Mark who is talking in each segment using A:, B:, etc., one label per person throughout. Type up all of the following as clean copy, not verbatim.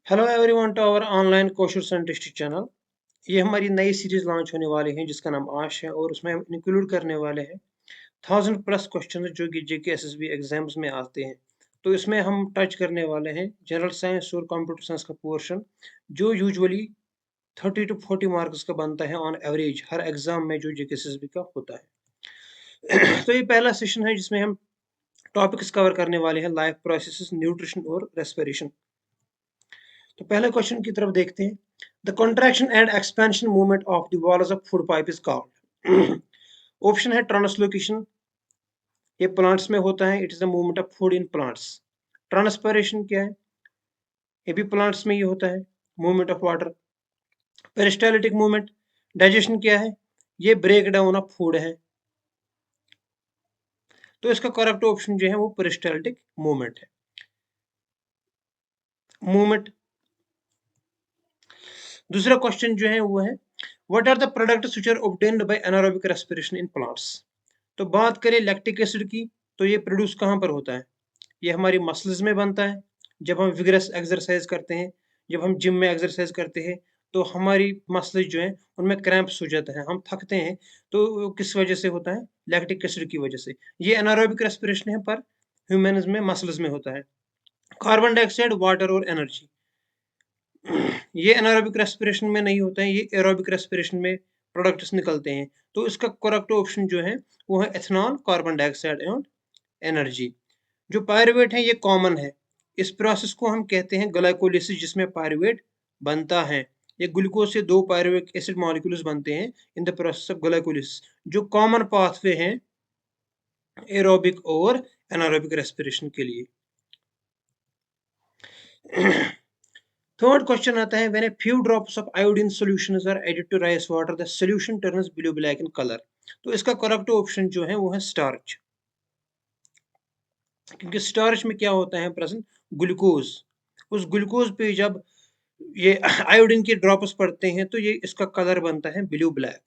A: Hello everyone to our online question scientist channel. ये हमारी नई सीरीज लॉन्च होने वाली है जिसका नाम आश है और उसमें हम इंक्लूड करने वाले हैं 1000+ क्वेश्चन जो कि जेके एसएसबी एग्जाम्स में आते हैं। तो इसमें हम टच करने वाले हैं जनरल साइंस और कंप्यूटर साइंस का पोर्शन जो यूजुअली 30 to 40 मार्क्स का बनता है ऑन एवरेज हर एग्जाम में जो जेके एसएसबी का होता है। तो ये पहला सेशन है जिसमें हम टॉपिक्स कवर करने वाले हैं लाइफ प्रोसेसेस, न्यूट्रिशन और रेस्पिरेशन। तो पहले क्वेश्चन की तरफ देखते हैं। The contraction and expansion movement of the walls of food pipe is called. Option है ट्रांसलोकेशन, ये प्लांट्स में होता है, it is the movement of food in plants. Transpiration क्या है, ये भी प्लांट्स में ही होता है, movement of water. Peristaltic movement, digestion क्या है, ये ब्रेक डाउन ऑफ फूड है। तो इसका करेक्ट ऑप्शन जो है वो पेरिस्टालिटिक मूवमेंट है। मूवमेंट। दूसरा क्वेश्चन जो है वो है what are the products which are obtained by anaerobic respiration in plants. तो बात करें लैक्टिक एसिड की, तो ये प्रोड्यूस कहाँ पर होता है, ये हमारी मसल्स में बनता है। जब हम विगरस एक्सरसाइज करते हैं, जब हम जिम में एक्सरसाइज करते हैं, तो हमारी मसल्स जो हैं उनमें क्रैम्प्स हो जाता है, हम थकते हैं। तो किस वजह से होता है, लैक्टिक एसिड की वजह से। ये एनारोबिक रेस्पिरेशन है पर ह्यूमंस में मसल्स में होता है। कार्बन डाइऑक्साइड, वाटर और एनर्जी, ये एनारोबिक रेस्पिरेशन में नहीं होता है, ये एरोबिक रेस्पिरेशन में प्रोडक्ट्स निकलते हैं। तो इसका करेक्ट ऑप्शन जो है वो है ethanol, carbon dioxide and energy. जो पायरुवेट है ये कॉमन है, इस प्रोसेस को हम कहते हैं ग्लाइकोलिसिस जिसमें पायरुवेट बनता है। ये ग्लूकोज से दो पायरुविक एसिड मॉलिक्यूल्स बनते हैं in the process of glycolysis. जो कॉमन पाथवे हैं एरोबिक और एनारोबिक रेस्पिरेशन के लिए। थर्ड क्वेश्चन आता है when a few drops of iodine solutions are added to rice water the solution turns blue black in colour. तो इसका correct option जो है वो है स्टार्च, क्योंकि स्टार्च में क्या होता है प्रेजेंट, ग्लूकोज। उस ग्लूकोज पे जब ये आयोडीन के ड्रॉप्स पड़ते हैं तो ये इसका कलर बनता है blue black.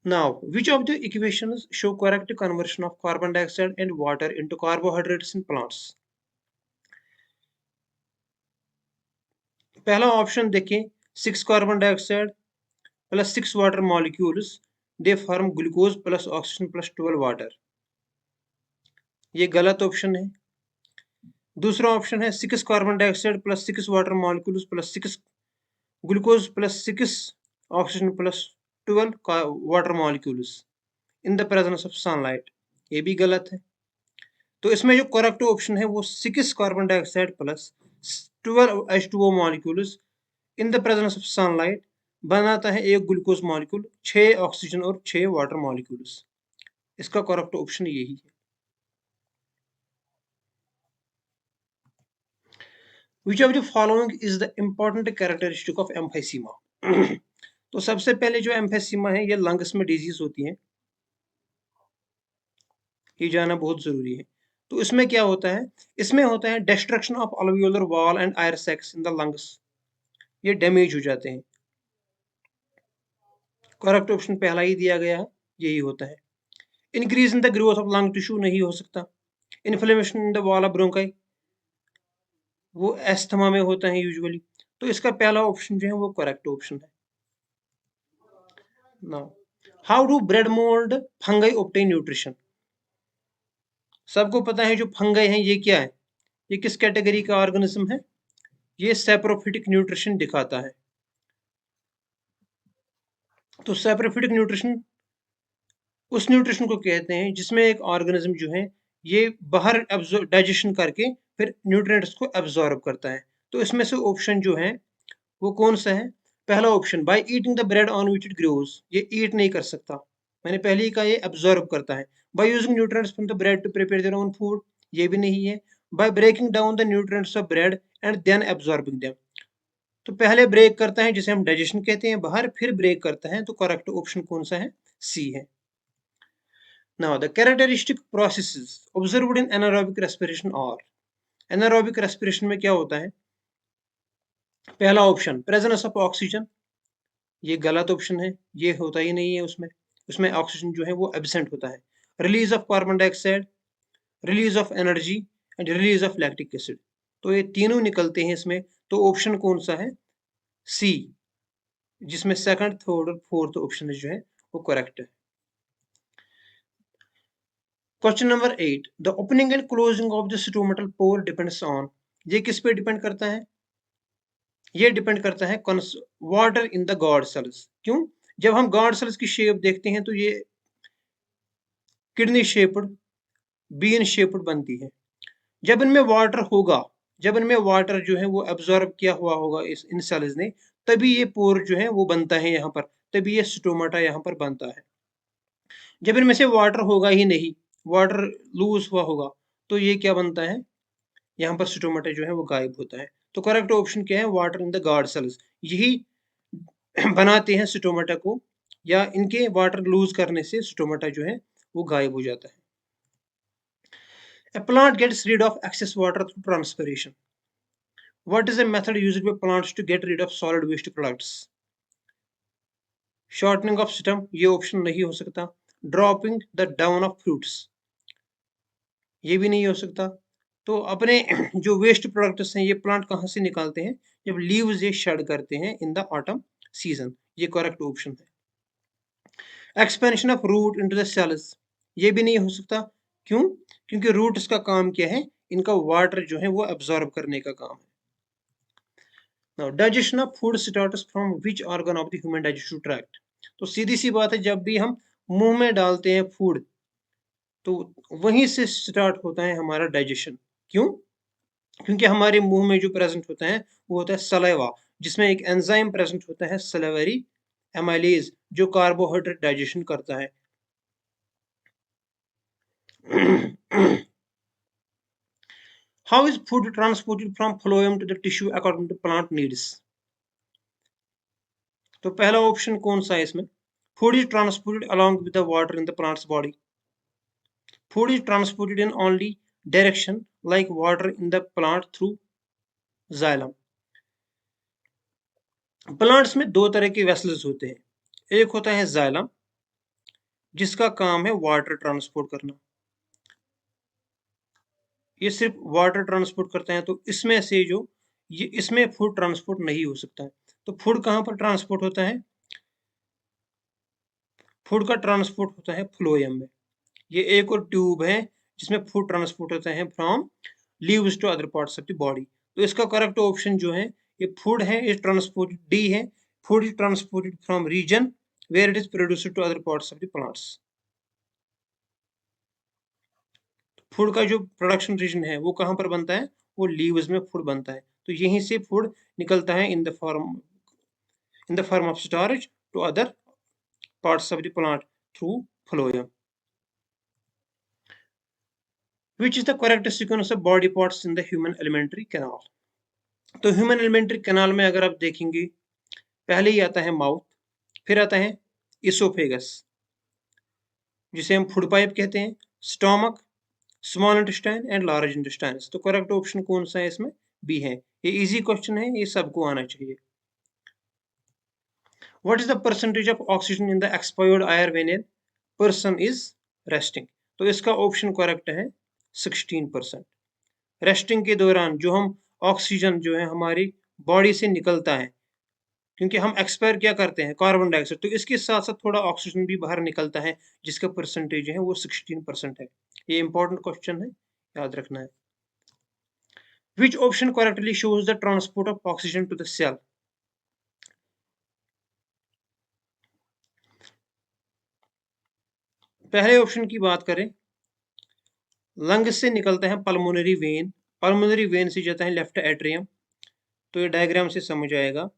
A: Now, which of the equations show correct conversion of carbon dioxide and water into carbohydrates in plants? पहला ऑप्शन देखें, 6 carbon dioxide plus 6 water molecules they form glucose plus oxygen plus 12 water. ये गलत option है। दूसरा option है 6 carbon dioxide plus 6 water molecules plus 6 glucose plus 6 oxygen plus 12 water molecules in the presence of sunlight. ये भी गलत है। तो इसमें जो करेक्ट ऑप्शन है वो 6 carbon dioxide plus 12 H2O molecules in the presence of sunlight बनाता है एक ग्लूकोज मॉलिक्यूल, 6 ऑक्सीजन और 6 वाटर मॉलिक्यूल्स। इसका करेक्ट ऑप्शन यही है। Which of the following is the important characteristic of emphysema? तो सबसे पहले जो एम्फेसिमा है ये लंग्स में डिजीज होती है, ये जाना बहुत जरूरी है। तो इसमें क्या होता है, इसमें होता है destruction of alveolar wall and air sacs in the lungs, ये डैमेज हो जाते हैं। करेक्ट ऑप्शन पहला ही दिया गया है, यही होता है। Increase in the growth of lung tissue नहीं हो सकता। Inflammation in the wall of bronchi, वो एस्थमा में होता है यूजुअली। तो इसका पहला ऑप्शन जो है वो करेक्ट ऑप्शन है। Now, how do bread mould fungi obtain nutrition. सबको पता है जो फंगाई है ये क्या है, ये किस कैटेगरी का ऑर्गेनिज्म है, ये सैप्रोफिटिक न्यूट्रिशन दिखाता है। तो सैप्रोफिटिक न्यूट्रिशन उस न्यूट्रिशन को कहते हैं जिसमें एक ऑर्गेनिज्म जो है ये बाहर डाइजेशन करके फिर न्यूट्रिएंट्स को एब्जॉर्ब करता है। तो इसमें से ऑप्शन जो है वो कौन सा है, पहला option by eating the bread on which it grows, ये ईट नहीं कर सकता, मैंने पहले ही कहा ये एब्जॉर्ब करता है। By using nutrients from the bread to prepare their own food, ये भी नहीं है। By breaking down the nutrients of bread and then absorbing them, तो पहले ब्रेक करता है जिसे हम डाइजेशन कहते हैं बाहर, फिर ब्रेक करता है। तो करेक्ट ऑप्शन कौन सा है, सी है। Now, the characteristic processes observed in anaerobic respiration are, anaerobic respiration में क्या होता है, पहला ऑप्शन प्रेजेंस ऑफ ऑक्सीजन, ये गलत ऑप्शन है, ये होता ही नहीं है उसमें, उसमें ऑक्सीजन जो है वो एब्सेंट होता है। Release of carbon dioxide, release of energy and release of lactic acid. तो ये तीनों निकलते हैं इसमें। तो ऑप्शन कौन सा है? सी, जिसमें सेकंड, थर्ड और फोर्थ ऑप्शन जो है वो करेक्ट है। Question number 8, the opening and closing of the stomatal pore depends on. ये किस पे डिपेंड करता है? ये डिपेंड करता है water in the guard cells. क्यों? जब हम गॉड सेल्स की शेप देखते हैं तो ये किडनी शेप्ड, बीन शेप्ड बनती है। जब इनमें वाटर होगा, जब इनमें वाटर जो है वो एब्जॉर्ब किया हुआ होगा इस इन सेल्स ने, तभी ये पोर जो है वो बनता है यहाँ पर, तभी ये स्टोमाटा यहाँ पर बनता है। जब इनमें से वाटर होगा ही नहीं, वाटर लूज हुआ होगा, तो ये क्या बनता है? यहाँ पर स्टोमाटा जो है वो गायब होता है। तो करेक्ट ऑप्शन क्या है? Water in the guard cells. यही बनाते हैं स्टोमाटा को, या इनके वाटर लूज करने से स्टोमाटा जो है वो गायब हो जाता है। A plant gets rid of excess water through transpiration. What is a method used by plants to get rid of solid waste products? Shortening of stem, ये ऑप्शन नहीं हो सकता। Dropping the down of fruits, ये भी नहीं हो सकता। तो अपने जो वेस्ट प्रोडक्ट्स हैं ये प्लांट कहाँ से निकालते हैं? जब लीव्स ये शेड करते हैं इन द ऑटम सीजन। ये करेक्ट ऑप्शन है। Expansion of root into the cells, ये भी नहीं हो सकता। क्यों? क्योंकि रूट्स का काम क्या है? इनका वाटर जो है वो एब्जॉर्ब करने का काम है। Now, digestion of food starts from which organ of the human digestive tract? तो सीधी सी बात है, जब भी हम मुंह में डालते हैं फूड, तो वहीं से स्टार्ट होता है हमारा डाइजेशन। क्यों? क्योंकि हमारे मुंह में जो प्रेजेंट होता है वो होता है सलाइवा, जिसमें एक एंजाइम प्रेजेंट होता है सलाइवरी एमाइलेज, जो कार्बोहाइड्रेट डाइजेशन करता है। How is food transported from phloem to the tissue according to plant needs? तो पहला ऑप्शन कौन सा है इसमें? Food is transported along with the water in the plant's body. Food is transported in only direction like water in the plant through xylem. Plants में दो तरह के वेसल्स होते हैं। एक होता है जाइलम, जिसका काम है वाटर ट्रांसपोर्ट करना। ये सिर्फ वाटर ट्रांसपोर्ट करते हैं, तो इसमें से जो ये इसमें फूड ट्रांसपोर्ट नहीं हो सकता है। तो फूड कहाँ पर ट्रांसपोर्ट होता है? फूड का ट्रांसपोर्ट होता है फ्लोएम में। ये एक और ट्यूब है जिसमें फूड ट्रांसपोर्ट होता है from leaves to other parts of the body. तो इसका करेक्ट ऑप्शन जो है ये फूड है, इज ट्रांसपोर्ट डी है। Food is transported from region where it is produced to other parts of the plants. Food का जो प्रोडक्शन रीजन है वो कहाँ पर बनता है? वो लीव्स में फूड बनता है। तो यहीं से फूड निकलता है in the form of starch to other parts of the plant through phloem. Which is the correct sequence of body parts in the human alimentary canal? तो ह्यूमन एलिमेंट्री कैनाल में अगर आप देखेंगे, पहले ही आता है माउथ, फिर आता है इसोफेगस, जिसे हम फूड पाइप कहते हैं, stomach, small intestine and large intestine. तो करेक्ट ऑप्शन कौन सा है इसमें? बी है। ये इजी क्वेश्चन है, ये सबको आना चाहिए। What is the percentage of oxygen in the expired air when a person is resting? तो इसका ऑप्शन करेक्ट है 16%। रेस्टिंग के दौरान जो हम ऑक्सीजन जो है हमारी बॉडी से निकलता है, क्योंकि हम एक्सपायर क्या करते हैं? Carbon dioxide. तो इसके साथ साथ थोड़ा ऑक्सीजन भी बाहर निकलता है, जिसका परसेंटेज है वो 16% है। ये इंपॉर्टेंट क्वेश्चन है, याद रखना है। Which option correctly shows the transport of oxygen to the cell? पहले ऑप्शन की बात करें, लंग्स से निकलता है पल्मोनरी वेन, पल्मोनरी वेन से जाता है लेफ्ट एट्रियम। तो ये डायग्राम से समझ आएगा।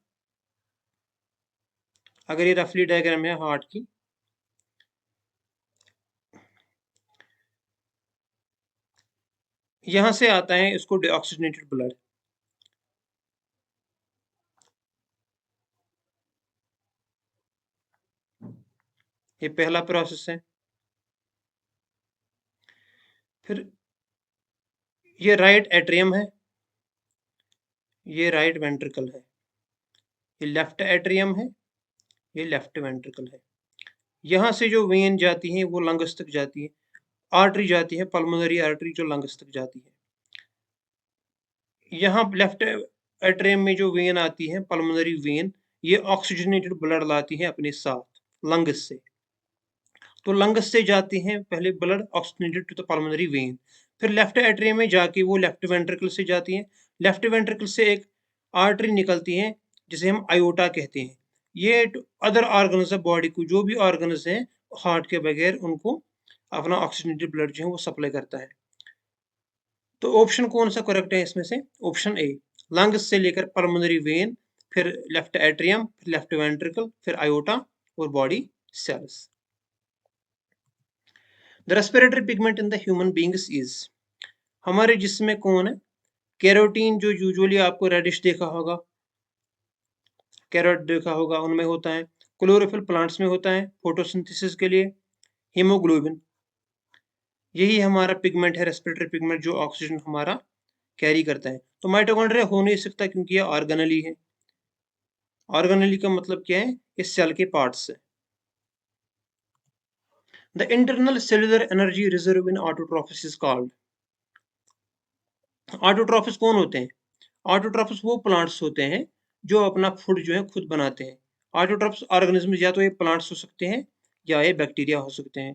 A: अगर ये रफली डायग्राम है हार्ट की, यहां से आता है इसको डीऑक्सीजनेटेड ब्लड। ये पहला प्रोसेस है। फिर ये राइट एट्रियम है, ये राइट वेंट्रिकल है। ये लेफ्ट एट्रियम है, ये लेफ्ट वेंट्रिकल है। यहाँ से जो वेन जाती है वो लंग्स तक जाती है। आर्टरी जाती है, पल्मोनरी आर्टरी जो लंग्स तक जाती है। यहाँ लेफ्ट एट्रियम में जो वेन आती है, पल्मोनरी वेन, ये ऑक्सीजनेटेड ब्लड लाती है अपने साथ लंग्स से। तो लंग्स से जाती हैं पहले blood oxygenated to the pulmonary vein, फिर लेफ्ट एट्रियम में जाके वो लेफ्ट वेंट्रिकल से जाती हैं। लेफ्ट वेंट्रिकल से एक आर्टरी निकलती है जिसे हम आयोटा कहते हैं। ये अदर ऑर्गन्स ऑफ बॉडी को, जो भी ऑर्गन्स हैं हार्ट के बगैर, उनको अपना ऑक्सीजनेटेड ब्लड जो है वो सप्लाई करता है। तो ऑप्शन कौन सा करेक्ट है इसमें से? ऑप्शन ए, लंग्स से लेकर पल्मोनरी वेन, फिर लेफ्ट एट्रियम, फिर लेफ्ट वेंट्रिकल, फिर आयोटा और body cells. The respiratory pigment in the human beings is, हमारे जिस्म में कौन है? कैरोटीन, जो यूजुअली आपको रेडिश देखा होगा, कैरोट देखा होगा, उनमें होता है। क्लोरोफिल प्लांट्स में होता है फोटोसिंथेसिस के लिए। हीमोग्लोबिन, यही हमारा पिगमेंट है, रेस्पिरेटरी पिगमेंट, जो ऑक्सीजन हमारा कैरी करता है। तो माइटोकॉन्ड्रिया हो नहीं सकता क्योंकि ये ऑर्गेनेली है। ऑर्गेनेली का मतलब क्या है? इस सेल के पार्ट्स है। The internal cellular energy reserve in autotrophs is called, autotrophs कौन होते हैं? ऑटोट्रोफिस वो प्लांट्स होते हैं जो अपना फूड जो है खुद बनाते हैं। ऑटोट्रोफिस ऑर्गेनिज्म या तो ये प्लांट्स हो सकते हैं या ये बैक्टीरिया हो सकते हैं।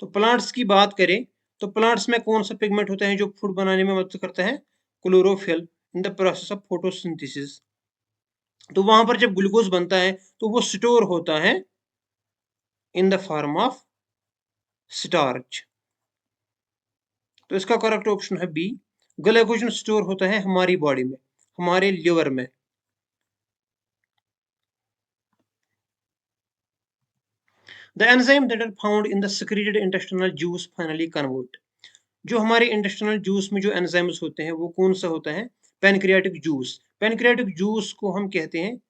A: तो प्लांट्स की बात करें तो प्लांट्स में कौन सा पिगमेंट होता है जो फूड बनाने में मदद करता है? Chlorophyll, in the process of photosynthesis. तो वहां पर जब ग्लूकोज बनता है तो वो स्टोर होता है in the form of starch. तो इसका करेक्ट ऑप्शन है बी, ग्लाइकोजन स्टोर होता है हमारी बॉडी में, हमारे लिवर में। The enzyme that are found in the secreted intestinal juice finally convert, जो हमारे इंटेस्टिनल जूस में जो एंजाइम्स होते हैं वो कौन सा होता है? Pancreatic juice. पैनक्रियाटिक जूस को हम कहते हैं,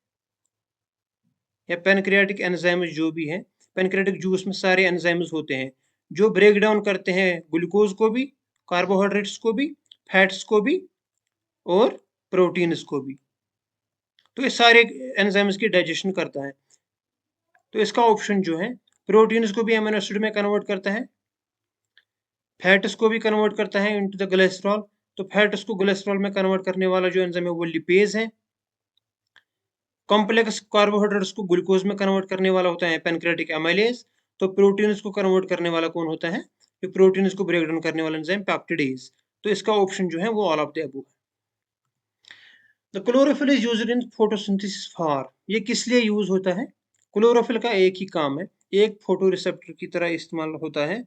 A: या पैनक्रियाटिक एंजाइम्स जो भी हैं, पैनक्रियाटिक जूस में सारे एंजाइम्स होते हैं जो ब्रेक डाउन करते हैं ग्लूकोज को भी, कार्बोहाइड्रेट्स को भी, फैट्स को भी और प्रोटीन्स को भी। तो ये सारे एंजाइम्स की डाइजेशन करता है। तो इसका ऑप्शन जो है, प्रोटीन्स को भी अमीनो एसिड में कन्वर्ट करता है, फैट्स को भी कन्वर्ट करता है इनटू द ग्लिसरॉल। तो फैट्स को ग्लिसरॉल में कन्वर्ट करने वाला जो एंजाइम है वो लिपेज है। कॉम्प्लेक्स कार्बोहाइड्रेट्स को ग्लूकोज में कन्वर्ट करने वाला होता है पैनक्रियाटिक एमाइलेज। तो प्रोटीन्स को कन्वर्ट करने वाला कौन होता है? तो प्रोटीन्स को ब्रेक डाउन करने वाला एंजाइम पेप्टिडेज। तो इसका ऑप्शन जो है वो ऑल ऑफ द अबव है। The chlorophyll is used in photosynthesis for, ये किस लिए यूज होता है? क्लोरोफिल का एक ही काम है, एक फोटो रिसेप्टर की तरह इस्तेमाल होता है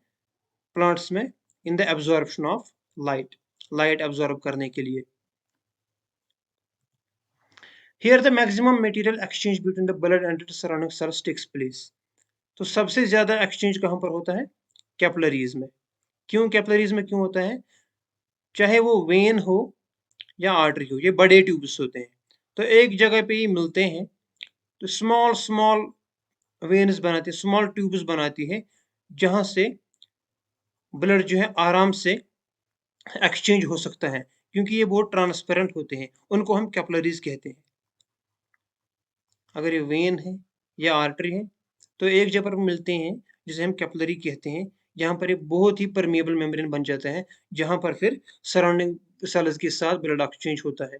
A: प्लांट्स में in the absorption of light, light absorb करने के लिए। Here the maximum material exchange between the blood and the surrounding cells takes place. तो सबसे ज्यादा एक्सचेंज कहाँ पर होता है? कैपिलरीज में। क्यों कैपिलरीज में क्यों होता है? चाहे वो वेन हो या आर्टरी हो, ये बड़े ट्यूब्स होते हैं, तो एक जगह पे ही मिलते हैं, तो स्मॉल स्मॉल वेन्स बनाती है, स्मॉल ट्यूब्स बनाती है, जहां से ब्लड जो है आराम से एक्सचेंज हो सकता है, क्योंकि ये बहुत ट्रांसपेरेंट होते हैं, उनको हम कैपिलरीज कहते हैं। अगर ये वेन है या आर्टरी है तो एक जगह पर मिलते हैं जिसे हम कैपिलरी कहते हैं। यहाँ पर एक बहुत ही परमेबल मेम्ब्रेन बन जाता है जहां पर फिर सराउंडिंग सेल्स के साथ ब्लड एक्सचेंज होता है।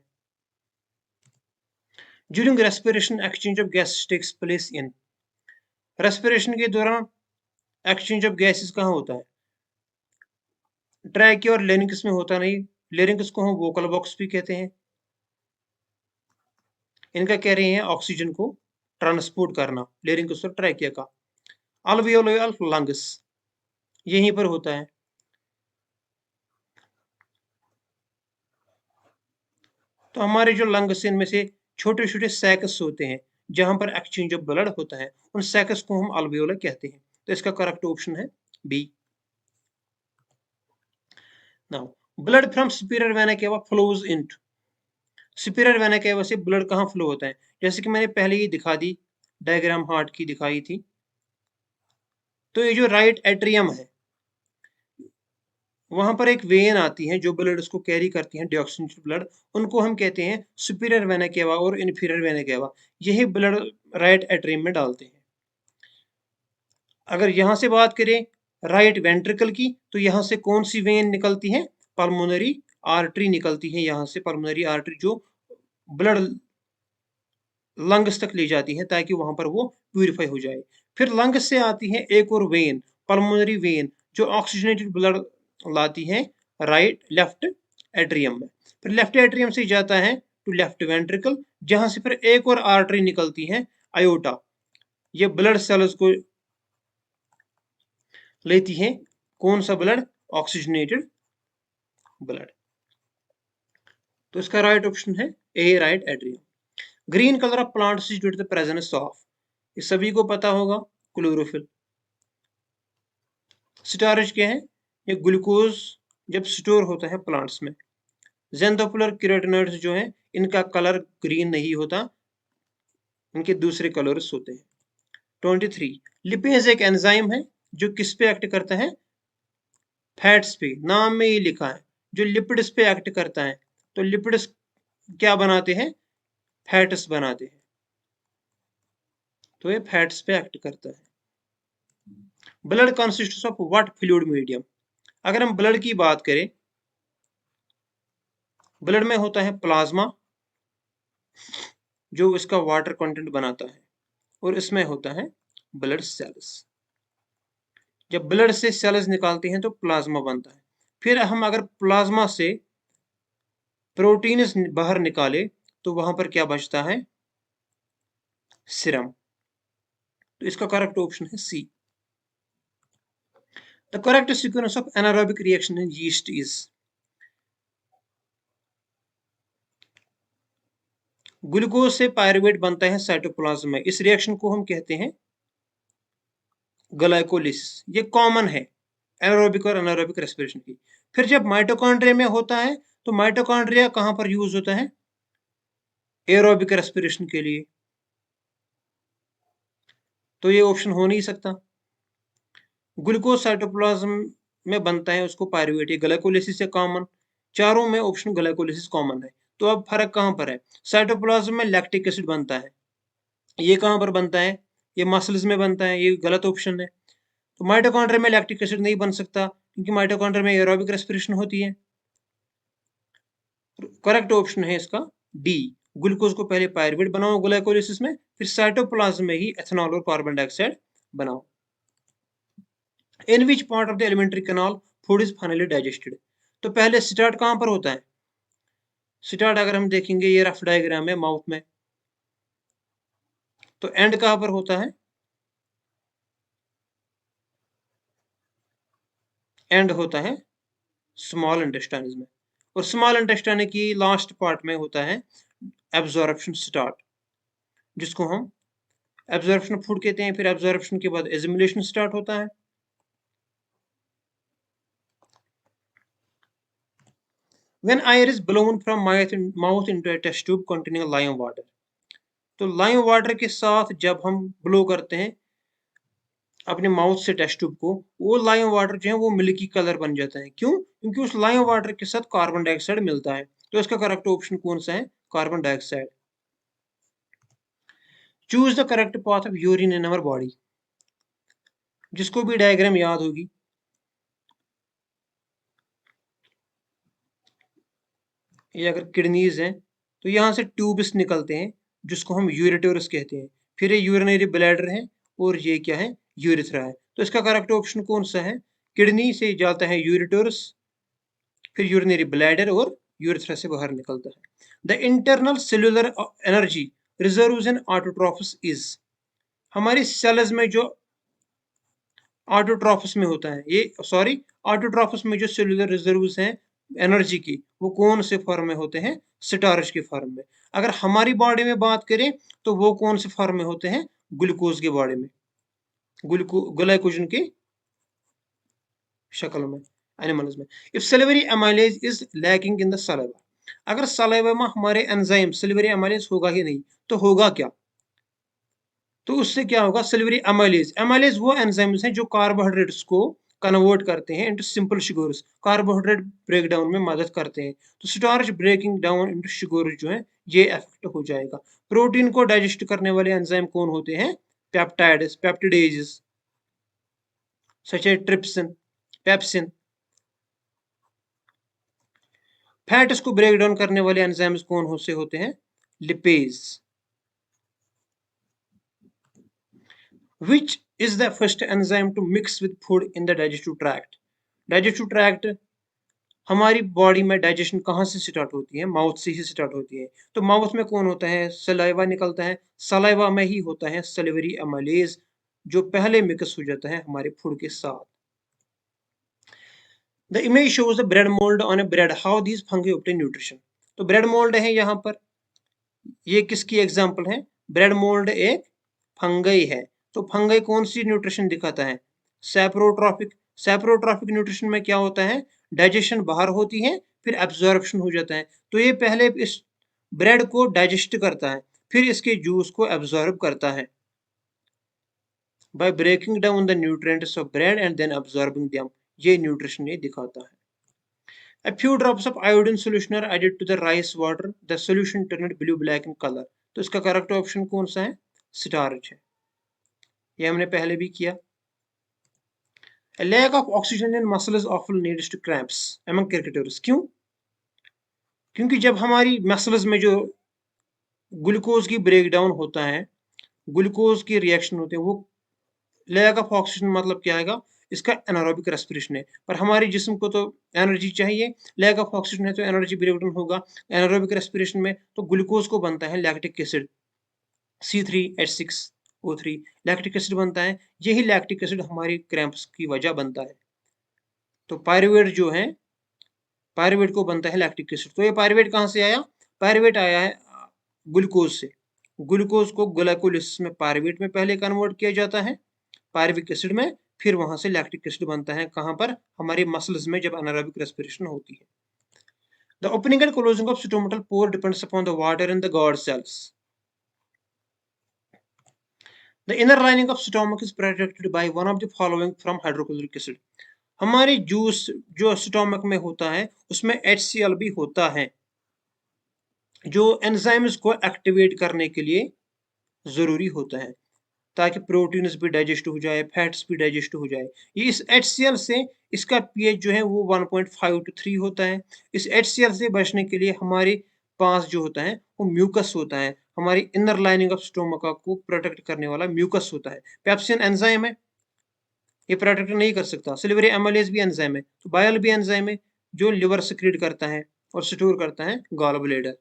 A: During respiration exchange of gas takes place in, respiration के दौरान एक्सचेंज ऑफ गैसेस कहाँ होता है? ट्रैकिया और लेरिंक्स में होता नहीं। लेरिंक्स को हम वोकल बॉक्स भी कहते हैं। इनका कह रहे हैं ऑक्सीजन को ट्रांसपोर्ट करना, लेरिंक्स और ट्रैकिया का। अल्वियोलर लंग्स यहीं पर होता है। तो हमारे जो लंग्स हैं इनमें से छोटे छोटे सैकस होते हैं जहां पर एक्सचेंज ऑफ ब्लड होता है, उन सैकस को हम अल्वियोलर कहते हैं। तो इसका करेक्ट ऑप्शन है B. Now blood from superior vena cava flows into, superior vena cava से ब्लड कहाँ फ्लो होता है? जैसे कि मैंने पहले ही दिखा दी, डायग्राम हार्ट की दिखाई थी। तो ये जो राइट एट्रियम है वहां पर एक वेन आती है जो ब्लड उसको कैरी करती है, डिऑक्सीजनेटेड ब्लड, उनको हम कहते हैं सुपीरियर वेना केवा और इन्फीरियर वेना केवा। यही ब्लड राइट एट्रियम में डालते हैं। अगर यहां से बात करें राइट वेंट्रिकल की, तो यहाँ से कौन सी वेन निकलती है? पल्मोनरी आर्टरी निकलती है यहाँ से, पल्मोनरी आर्टरी जो ब्लड लंग्स तक ले जाती है ताकि वहां पर वो प्यूरिफाई हो जाए। फिर लंग्स से आती है एक और वेन, पल्मोनरी वेन, जो ऑक्सीजनेटेड ब्लड लाती है राइट लेफ्ट एट्रियम में। फिर लेफ्ट एट्रियम से जाता है टू लेफ्ट वेंट्रिकल, जहां से फिर एक और आर्टरी निकलती है आयोटा, ये ब्लड सेल्स को लेती है कौन सा ब्लड? Oxygenated blood. तो इसका राइट ऑप्शन है A, right atrium. Green colour of plants is due to the presence of, ये सभी को पता होगा, क्लोरोफिल। स्टार्च क्या है? ये ग्लूकोज जब स्टोर होता है प्लांट्स में। ज़ेंथोफिलर केराटिनॉइड्स जो है इनका कलर ग्रीन नहीं होता, इनके दूसरे कलर्स होते हैं। 23 लिपेज एक एंजाइम है जो किस पे एक्ट करता है? फैट्स पे, नाम में ही लिखा है, जो लिपिड्स पे एक्ट करता है। तो लिपिड्स क्या बनाते हैं? फैट्स बनाते हैं, तो ये फैट्स पे एक्ट करता है। Blood consists of what fluid medium? अगर हम ब्लड की बात करें, ब्लड में होता है प्लाज्मा जो इसका वाटर कंटेंट बनाता है, और इसमें होता है ब्लड सेल्स। जब ब्लड से सेल्स निकालते हैं तो प्लाज्मा बनता है। फिर हम अगर प्लाज्मा से प्रोटीन्स बाहर निकाले तो वहां पर क्या बचता है? सीरम। तो इसका करेक्ट ऑप्शन है C. The correct sequence of anaerobic reaction in yeast is, glucose से पायरुवेट बनता है साइटोप्लाज्म में, इस रिएक्शन को हम कहते हैं ग्लाइकोलिसिस। ये कॉमन है एनारोबिक और एनारोबिक रेस्पिरेशन की। फिर जब माइटोकॉन्ड्रिया में होता है तो माइटोकॉन्ड्रिया कहां पर यूज होता है? एरोबिक रेस्पिरेशन के लिए, तो ये ऑप्शन हो नहीं सकता। ग्लूकोज साइटोप्लाज्म में बनता है, उसको पायरुवेट, ये ग्लाइकोलिसिस से कॉमन। चारों में ऑप्शन ग्लाइकोलिसिस कॉमन है। तो अब फर्क कहां पर है? साइटोप्लाज्म में लैक्टिक एसिड बनता है, ये कहां पर बनता है? ये मसल्स में बनता है, ये गलत ऑप्शन है। तो माइटोकॉन्ड्रिया में लैक्टिक एसिड नहीं बन सकता क्योंकि माइटोकॉन्ड्रिया में एरोबिक रेस्पिरेशन होती है। करेक्ट ऑप्शन है इसका डी, ग्लूकोज को पहले पायरुवेट बनाओ ग्लाइकोलिसिस में, फिर साइटोप्लाज्म में ही एथेनॉल और कार्बन डाइऑक्साइड बनाओ। In which part of the alimentary canal food is finally digested? तो पहले स्टार्ट कहां पर होता है? स्टार्ट अगर हम देखेंगे, ये रफ डायग्राम है माउथ में, तो एंड कहां पर होता है? एंड होता है स्मॉल इंटेस्टाइन में, और स्मॉल इंटेस्टाइन की लास्ट पार्ट में होता है एब्जॉर्प्शन स्टार्ट, जिसको हम एब्जॉर्प्शन फूड कहते हैं। फिर एब्जॉर्प्शन के बाद एजिमुलेशन स्टार्ट होता है। When air is blown from mouth into a test tube containing lime water, तो लाइम वाटर के साथ जब हम ब्लो करते हैं अपने माउथ से टेस्ट ट्यूब को, वो लाइम वाटर जो है वो मिल्की कलर बन जाता है। क्यों? क्योंकि उस लाइम वाटर के साथ कार्बन डाइऑक्साइड मिलता है। तो इसका करेक्ट ऑप्शन कौन सा है? Carbon dioxide. Choose the correct path of urine in our body, जिसको भी डायग्राम याद होगी, ये अगर किडनीज हैं तो यहाँ से ट्यूब्स निकलते हैं जिसको हम यूरेटोरस कहते हैं। फिर ये यूरिनरी ब्लैडर है और ये क्या है? यूरिथ्रा है। तो इसका करेक्ट ऑप्शन कौन सा है? किडनी से जाता है यूरेटोरस, फिर यूरिनरी ब्लैडर और यूरेथ्रा से बाहर निकलता है। The internal cellular energy reserve in autotrophs is, हमारी सेल्स में जो ऑटोट्रॉफस में होता है, ये सॉरी, ऑटोट्रॉफस में जो सेल्यूलर रिजर्व्स हैं एनर्जी की, वो कौन से फॉर्म में होते हैं? स्टार्च के फॉर्म में। अगर हमारी बॉडी में बात करें तो वो कौन से फॉर्म में होते हैं? ग्लूकोज के बॉडी में, ग्लाइकोजन की शक्ल में, एनिमल्स में। If silvery amylase is lacking in the saliva, अगर सलाइवा में हमारे एंजाइम सिल्वरी एमाइलेज होगा ही नहीं तो होगा क्या? तो उससे क्या होगा? सिल्वरी एमाइलेज, एमाइलेज वो एंजाइम्स हैं जो कार्बोहाइड्रेट्स को कन्वर्ट करते हैं into simple sugars, carbohydrate break down में मदद करते हैं। तो starch breaking down into sugar जो है ये इफेक्ट हो जाएगा। प्रोटीन को डाइजेस्ट करने वाले एंजाइम कौन होते हैं? Peptides, peptidases. Such as trypsin, pepsin. Fats को ब्रेक डाउन करने वाले एंजाइम्स कौन से होते हैं? Lipase. Which is the first enzyme to mix with food in the digestive tract? Digestive tract हमारी बॉडी में डाइजेशन कहाँ से स्टार्ट होती है? माउथ से ही स्टार्ट होती है। तो माउथ में कौन होता है? सलाइवा निकलता है। सलाइवा में ही होता है सलिवरी एमाइलेज, जो पहले मिक्स हो जाता है हमारे फूड के साथ। The image shows the bread mold on a bread. How these fungi obtain nutrition? तो ब्रेड मोल्ड है यहाँ पर। ये किसकी एग्जाम्पल है? ब्रेड मोल्ड एक फंगई है। तो फंगई कौन सी न्यूट्रिशन दिखाता है? सैप्रोट्रॉफिक। सैप्रोट्रॉफिक न्यूट्रिशन में क्या होता है? डाइजेशन बाहर होती है, फिर एब्जॉर्प्शन हो जाता है। तो ये पहले इस ब्रेड को डाइजेस्ट करता है, फिर इसके जूस को एब्जॉर्ब करता है by breaking down the nutrients of bread and then absorbing them. ये न्यूट्रिशन ये दिखाता है। A few drops of iodine solution are added to the rice water. The solution turned blue black in color. तो इसका correct option कौन सा है? Starch है। ये हमने पहले भी किया। A lack of oxygen in muscles often leads to cramps among cricketers. क्यों? क्योंकि जब हमारी मसल्स में जो ग्लूकोज की ब्रेकडाउन होता है, ग्लूकोज की रिएक्शन होते हैं, वो लैक ऑफ ऑक्सीजन मतलब क्या आएगा? इसका एनारोबिक रेस्पिरेशन है। पर हमारे जिस्म को तो एनर्जी चाहिए, लैक ऑफ ऑक्सीजन है तो एनर्जी ब्रेकडाउन होगा। एनारोबिक रेस्पिरेशन में तो ग्लूकोज को बनता है lactic acid C3H6O3 lactic acid बनता है। यही लैक्टिक एसिड हमारी क्रैम्प्स की वजह बनता है। तो पायरुवेट जो है, पायरुवेट को बनता है लैक्टिक एसिड। तो ये पायरुवेट कहाँ से आया? पायरुवेट आया है ग्लूकोज से। ग्लूकोज को ग्लाइकोलिसिस में पायरुवेट में पहले कन्वर्ट किया जाता है, पायरुविक एसिड में, फिर वहां से लैक्टिक एसिड बनता है। कहां पर? हमारी मसल्स में जब एनारोबिक रेस्पिरेशन होती है। The opening and closing of stomatal pore depends upon the water in the guard cells. The inner lining of stomach is protected by one of the following from hydrochloric acid. हमारी juice जो stomach में होता है उसमें HCl भी होता है, जो एंजाइम्स को एक्टिवेट करने के लिए जरूरी होता है, ताकि प्रोटीन्स भी डाइजेस्ट हो जाए, फैट्स भी डाइजेस्ट हो जाए। ये इस HCl से इसका pH जो है वो 1.5 to 3 होता है। इस HCl से बचने के लिए हमारे पास जो होता है वो म्यूकस होता है। हमारी इनर लाइनिंग ऑफ स्टोमका को प्रोटेक्ट करने वाला म्यूकस होता है। पेप्सिन एंजाइम है, ये प्रोटेक्ट नहीं कर सकता। सिल्वरी एमाइलेज भी एंजाइम है। तो बायल भी एंजाइम है, जो लिवर सिक्रीट करता है और स्टोर करता है gall bladder.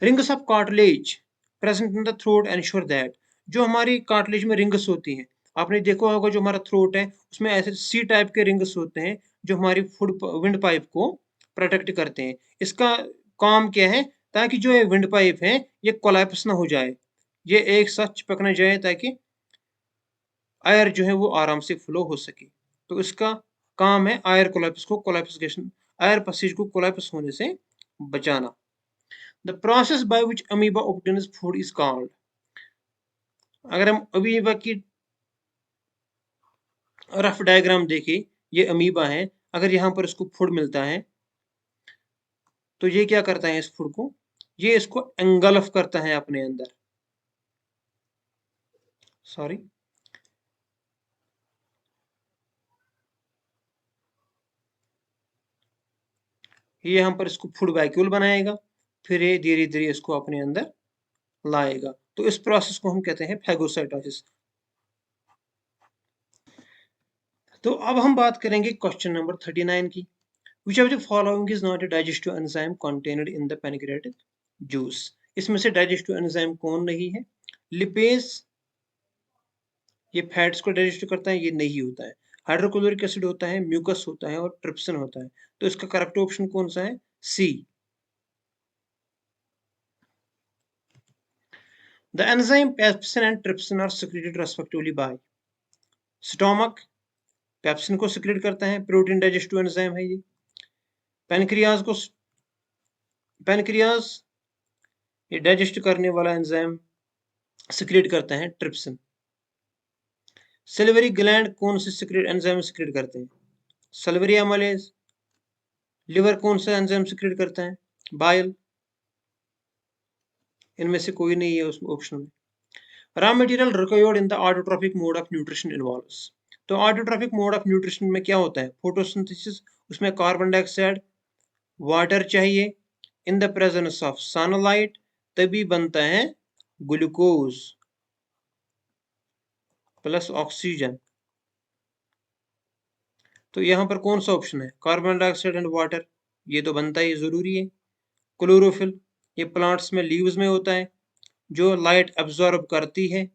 A: Rings of cartilage present in the throat ensure that. जो हमारी कार्टिलेज में रिंग्स होती हैं, आपने देखा होगा जो हमारा थ्रोट है उसमें ऐसे सी टाइप के रिंग्स होते हैं जो हमारी फूड विंड पाइप को प्रोटेक्ट करते हैं। इसका काम क्या है? ताकि जो ये विंड पाइप है ये कोलैप्स ना हो जाए, ये एक साथ चिपक ना जाए, ताकि एयर जो है वो आराम से फ्लो हो सके। तो इसका काम है एयर कोलैप्स को, कोलैप्सिफिकेशन, एयर पैसेज को कोलैप्स होने से बचाना। The process by which amoeba obtains food is called। अगर हम अमीबा की रफ डायग्राम देखें, ये अमीबा है। अगर यहाँ पर इसको फूड मिलता है तो ये क्या करता है? इस फूड को ये इसको एंगल्फ करता है अपने अंदर। सॉरी, ये यहाँ पर इसको फूड वैक्यूल बनाएगा, फिर ये धीरे धीरे इसको अपने अंदर लाएगा। तो इस प्रोसेस को हम कहते हैं फैगोसाइटोसिस। तो अब हम बात करेंगे क्वेश्चन नंबर 39 की। Which of the following is not a digestive enzyme contained in the pancreatic juice? इसमें से डाइजेस्टिव एंजाइम कौन नहीं है? लिपेज, ये फैट्स को डाइजेस्ट करता है, ये नहीं होता है। हाइड्रोक्लोरिक एसिड होता है, म्यूकस होता है और ट्रिप्सिन होता है। तो इसका करेक्ट ऑप्शन कौन सा है? C. The enzyme pepsin and trypsin are secreted respectively by stomach, pepsin को सिक्रेट करता है, प्रोटीन डाइजेस्टिव एंजाइम है ये। पैनक्रियाज को, पैनक्रियाज ये डाइजेस्ट करने वाला एंजाइम सिक्रेट करता है ट्रिप्सिन। सिल्वरी ग्लैंड कौन से सिक्रेट एंजाइम सिक्रेट करते हैं? सल्वरी एमाइलेज। लिवर कौन सा एंजाइम सिक्रेट करता है? बाइल। इनमें से कोई नहीं है उस ऑप्शन में। Raw material required in the autotrophic mode of nutrition involves. तो ऑटोट्रॉफिक मोड ऑफ न्यूट्रिशन में क्या होता है? फोटोसिंथेसिस, उसमें कार्बन डाइऑक्साइड, वाटर चाहिए, in the presence of sunlight, तभी बनता है ग्लूकोज प्लस ऑक्सीजन। तो यहाँ पर कौन सा ऑप्शन है? कार्बन डाइऑक्साइड एंड वाटर, ये तो बनता ही जरूरी है। क्लोरोफिल, ये प्लांट्स में लीव्स में होता है जो लाइट एब्जॉर्ब करती है।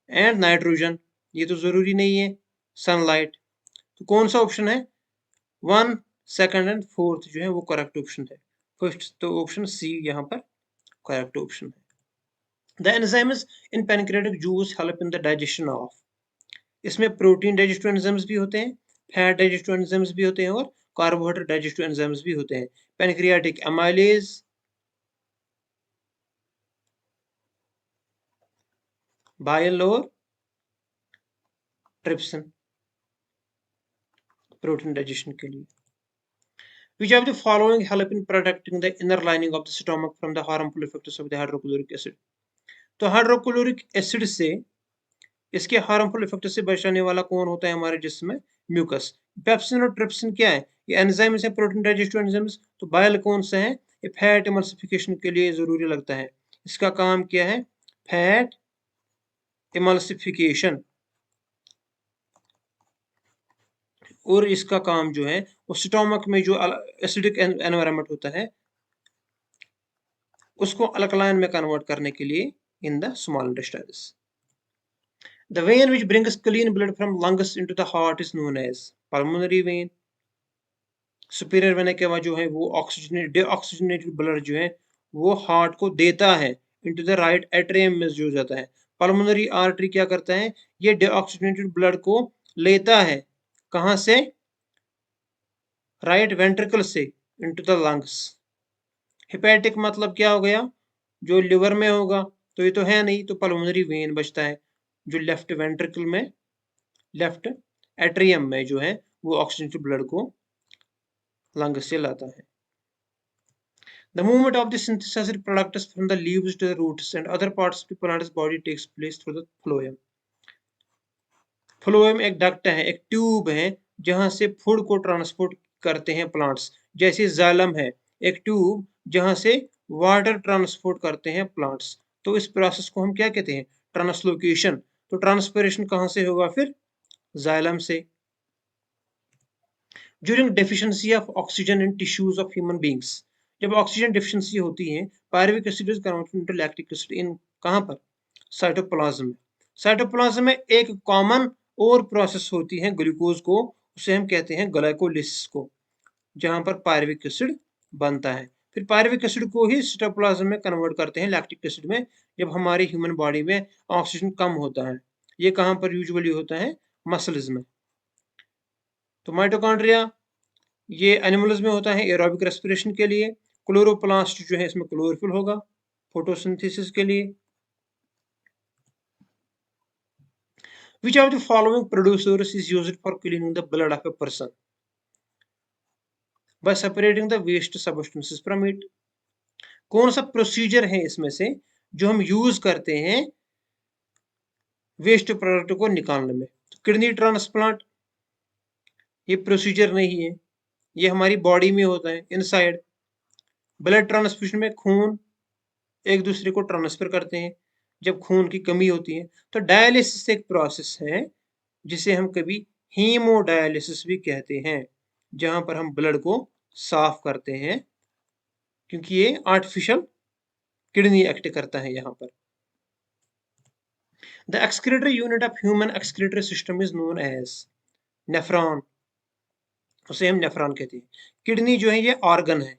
A: एंड नाइट्रोजन, ये तो जरूरी नहीं है, सनलाइट। तो कौन सा ऑप्शन है? 1, 2 एंड 4 जो है वो करेक्ट ऑप्शन है। फर्स्ट तो ऑप्शन सी यहाँ पर करेक्ट ऑप्शन है। The enzymes in pancreatic juice help in the digestion of, इसमें प्रोटीन डाइजेस्टिव एंजाइम्स भी होते हैं, फैट डाइजेस्टिव एंजाइम्स भी होते हैं और कार्बोहाइड्रेट डाइजेस्टिव एंजाइम्स भी होते हैं। पैनक्रियाटिक एमाइलेज, बाइल और ट्रिप्सिन, प्रोटीन डाइजेशन के लिए। Which of the following help in protecting the inner lining of the stomach from the harmful effects of the hydrochloric acid? तो हाइड्रोक्लोरिक एसिड से, इसके harmful effect से बचाने वाला कौन होता है हमारे जिस्म में? म्यूकस। पेप्सिन और ट्रिप्सिन क्या है? ये एंजाइम्स है, प्रोटीन डाइजेस्टिव एंजाइम्स। तो बाइल कौन सा है? ये फैट इमल्सिफिकेशन के लिए जरूरी लगता है। इसका काम क्या है? Fat emulsification. और इसका काम जो है वो स्टोमक में जो एसिडिक एनवायरनमेंट होता है उसको अल्कलाइन में कन्वर्ट करने के लिए in the small intestines. The vein which brings clean blood from lungs into the heart is known as pulmonary vein. Superior vena केवा जो है वो ऑक्सीजनेटेड ब्लड जो है वो हार्ट को देता है, इनटू द राइट एट्रियम में जो जाता है। पल्मोनरी आर्टरी क्या करता है? ये डीऑक्सीजनेटेड ब्लड को लेता है, कहां से? राइट वेंट्रिकल से इनटू द लंग्स। हेपेटिक मतलब क्या हो गया? जो लिवर में होगा, तो ये तो है नहीं, तो पल्मोनरी वेन बचता है जो लेफ्ट वेंट्रिकल में, लेफ्ट एट्रियम में जो है वो ऑक्सीजन ब्लड को लंग से लाता है। The movement of the synthesized products from the leaves to the roots and other parts of the plant's body takes place through the phloem. Phloem एक डक्ट है, एक ट्यूब है जहां से फूड को ट्रांसपोर्ट करते हैं प्लांट्स। जैसे जालम है, एक ट्यूब जहां से वाटर ट्रांसपोर्ट करते हैं प्लांट्स। तो इस प्रोसेस को हम क्या कहते हैं? ट्रांसलोकेशन। तो ट्रांसपिरेशन कहां से होगा फिर? जाइलम से। During deficiency of oxygen in tissues of human beings, जब ऑक्सीजन डेफिशिएंसी होती है, pyruvic acid is converted into lactic acid in, कहां पर? साइटोप्लाज्म में। साइटोप्लाज्म में एक कॉमन और प्रोसेस होती है ग्लूकोज को, उसे हम कहते हैं ग्लाइकोलिसिस को, जहां पर पायरुविक एसिड बनता है। फिर पायरुविक एसिड को ही साइटोप्लाज्म में कन्वर्ट करते हैं लैक्टिक एसिड में, जब हमारी ह्यूमन बॉडी में ऑक्सीजन कम होता है। ये कहां पर यूजुअली होता है? मसल्स में। तो माइटोकॉन्ड्रिया ये एनिमल्स में होता है एरोबिक रेस्पिरेशन के लिए। क्लोरोप्लास्ट जो है इसमें क्लोरोफिल होगा फोटोसिंथेसिस के लिए। Which of the following producers is used for cleaning the blood of a person by separating the waste substances from it? कौन सा प्रोसीजर है इसमें से जो हम यूज करते हैं वेस्ट प्रोडक्ट को निकालने में? तो किडनी ट्रांसप्लांट, ये प्रोसीजर नहीं है, ये हमारी बॉडी में होता है इनसाइड। ब्लड ट्रांसफ्यूजन में खून एक दूसरे को ट्रांसफर करते हैं जब खून की कमी होती है। तो डायलिसिस एक प्रोसेस है जिसे हम कभी हीमोडायलिसिस भी कहते हैं, जहां पर हम ब्लड को साफ करते हैं, क्योंकि ये आर्टिफिशियल किडनी एक्ट करता है यहाँ पर। The excretory unit of human excretory system is known as nephron, उसे हम नेफ्रॉन कहते हैं। किडनी जो है ये ऑर्गन है,